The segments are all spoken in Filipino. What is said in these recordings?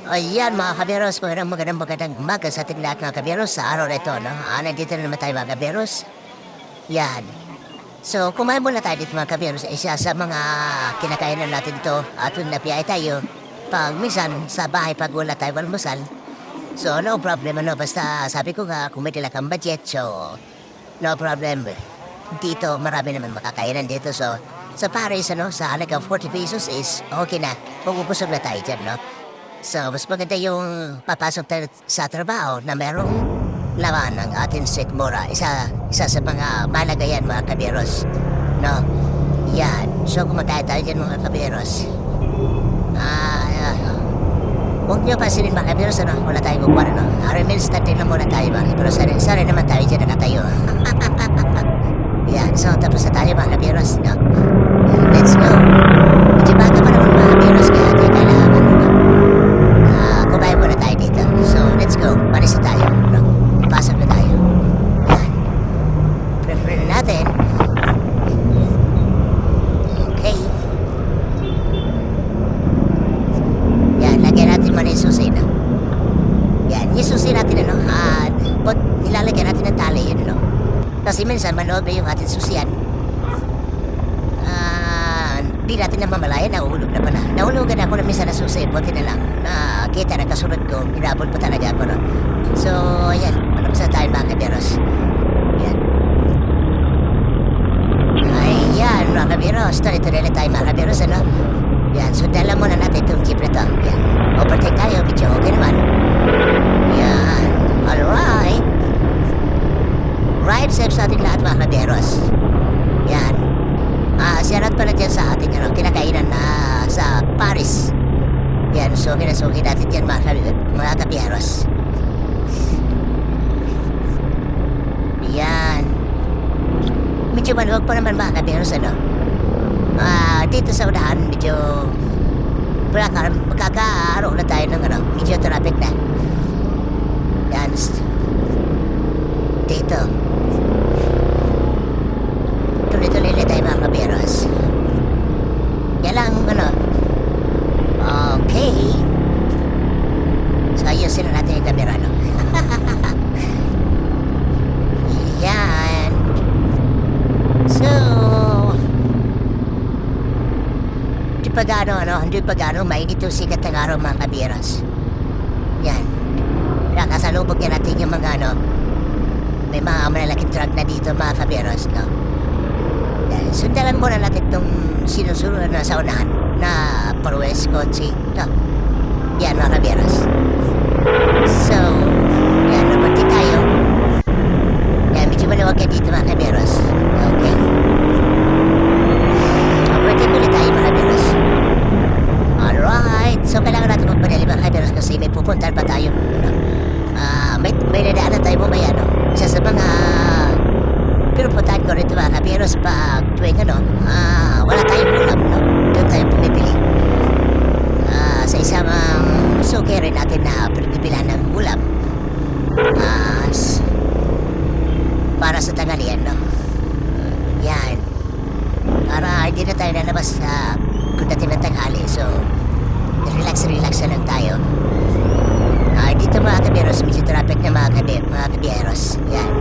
Ayan mga kaberos, magandang umaga sa ating lahat mga kaberos sa araw na ito, no? Nandito na naman tayo mga kaberos. Yan. So, kumain muna tayo dito mga kaberos. Isa sa mga kinakainan natin dito at kung napiyay tayo, pag minsan sa bahay pag wala tayo almusal, so no problem, ano, basta sabi ko nga, kung may dala kang budget, so no problem. Dito, marami naman makakainan dito, so sa Paris, ano, sa halagang 40 pesos is okay na. Pagpupusog na tayo dyan, no? So, mas maganda yung papasok tayo sa trabaho na merong laman ng ating sikmura. Isa sa mga malaga yan, mga kaberos. No? Yan. So, kumakain tayo dyan, mga kaberos. Huwag niyo pasinin, mga kaberos, ano? Wala tayong kukuha, no? Instant lang muna tayo, mga kaberos. Sorry naman tayo dyan, nakatayo. Yan. So, tapos na tayo, mga kaberos, no? Let's go. Medyo baka pa naman, mga kaberos, kaya tayo kailangan, no? Kumain muna tayo dito. So, let's go. Paris na tayo. No? Pasok na tayo. Yan. Prefer na natin. Okay. Yan, lagyan natin muna yung susi na. Yan, yung susi natin, ano, nilalagyan natin ng tali yun, ano. Kasi minsan, manood na yung ating susiyan. Di natin namamalayan, nahulog na pala. Nahulugan ako na minsan na susi, buti na lang. Nakita na kasunod ko, pinabol pa talaga ako, no? So, ayan, malabas na tayo mga kaberos. Yan. Ayan, mga kaberos. Tuloy-tuloy tayo mga kaberos, ano? Yan, sundan lang muna natin itong jeep na to. Yan, overtake tayo, medyo okay naman. Yan, alright. Ride safe sa ating lahat mga kaberos. Yan. Siyarat pala dyan sa ating kinakainan na sa Paris. Yan, suki natin dyan mga kaberos. Yan. Medyo maluwag pa naman mga kaberos, ano? Dito sa unahan, medyo magkakaroon na tayo ng medyo traffic na. Yan. Dito. Tuloy-tuloy na tayo mga kaberos. Yan lang, okay. So, ayusin na natin yung camera, no? Yan. So, hindi pa gano, mainit yung sikat ng araw mga kaberos. Yan. Nakasalubog yan natin yung mga, may mga malalaking truck na dito mga kaberos, no? Sundalan muna natin itong sinusunod na sa unahan na Paruwes, Kotse. No? Yan mga kaberos. So, yan, nabanti tayo. Yan, medyo maluwag yan dito mga kaberos. Okay. Overtake ulit tayo mga kaberos. Alright. So, kailangan natin magpadali mga kaberos kasi may pupuntan pa tayo. May nadaanan tayo mamaya, no? Isa sa mga pinupuntahan ko rito mga kaberos pag tuwing wala tayong ulam, no? Doon tayo pumipili. Sa isang suki rin natin na pinipilan ng ulam. Para sa tanghalian, no? Yan. Para hindi na tayo nalabas sa pagdating ng tanghali. So, relax na lang tayo. Dito mga kaberos, medyo traffic na mga kaberos. Yan.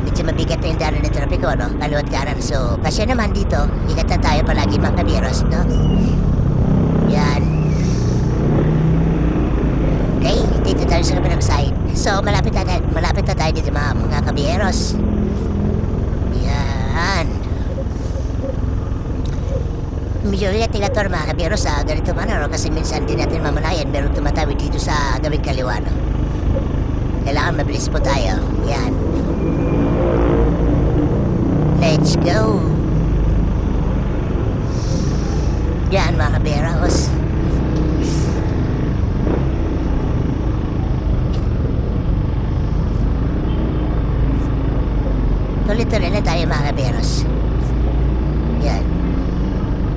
Medyo mabigat na yung daanan ng trapiko, no? Kaliwat kanan. So, pasya naman dito. Ingat na tayo palagi mga kaberos, no? Yan. Okay, dito tayo sa kabilang side. So, malapit na tayo dito mga kaberos. Yan. Medyo ligat-ligator mga kaberos sa ganito man, no? Kasi minsan din natin mamalayan. Meron tumatawid dito sa gawing kaliwa, no? Kailangan mabilis po tayo. Yan. Let's go. Yan mga kaberos. Tuloy-tuloy na tayo mga kaberos. Yan.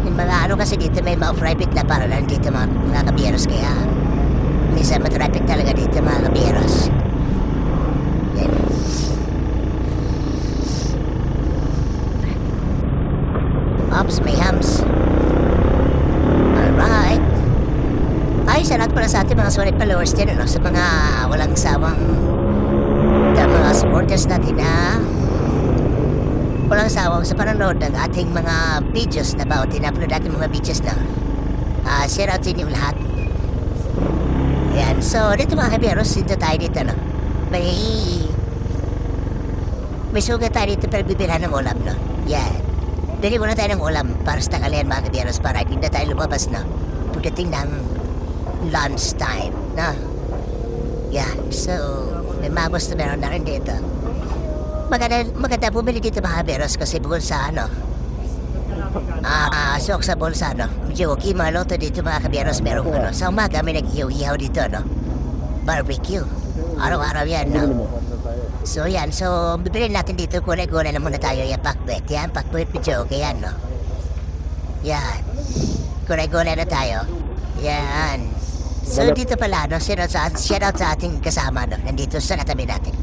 Yung mga kasi dito may mga private na para lang dito mga kaberos. Kaya minsan matraffic talaga dito mga kaberos. Yan. Ops, may hams. Alright. Ay, salamat pala sa ating mga solid followers din, ano? Sa mga walang sawang mga supporters natin na walang sawang sa panonood ng ating mga videos na bawat in-upload natin mga videos na share out sa inyo lahat. Yan, so dito mga kaberos, dito tayo dito, no? May sugat tayo dito pero bibilhan ng ulam, no? Yan. Bili muna tayo ng ulam para sa tanghalian mga kaberos para hindi na tayo lumabas, no? Pagdating ng lunch time, no? Yan, so may mga customer na rin dito. Maganda bumili dito mga kaberos kasi bukod sa ano, sok sa bulsa, no? Medyo okay, mga loto dito mga kaberos, meron ano. Sa umaga may nag-ihaw-ihaw dito, no? Barbecue. Araw-araw yan, no? So yan, so bibili natin dito, gulay-gulay na muna tayo. Yan, pakbet, medyo okay yan, no? Yan. Gulay-gulay na tayo. Yan. So dito pala, no? Shout out sa ating kasama, no? Nandito sa katabi natin.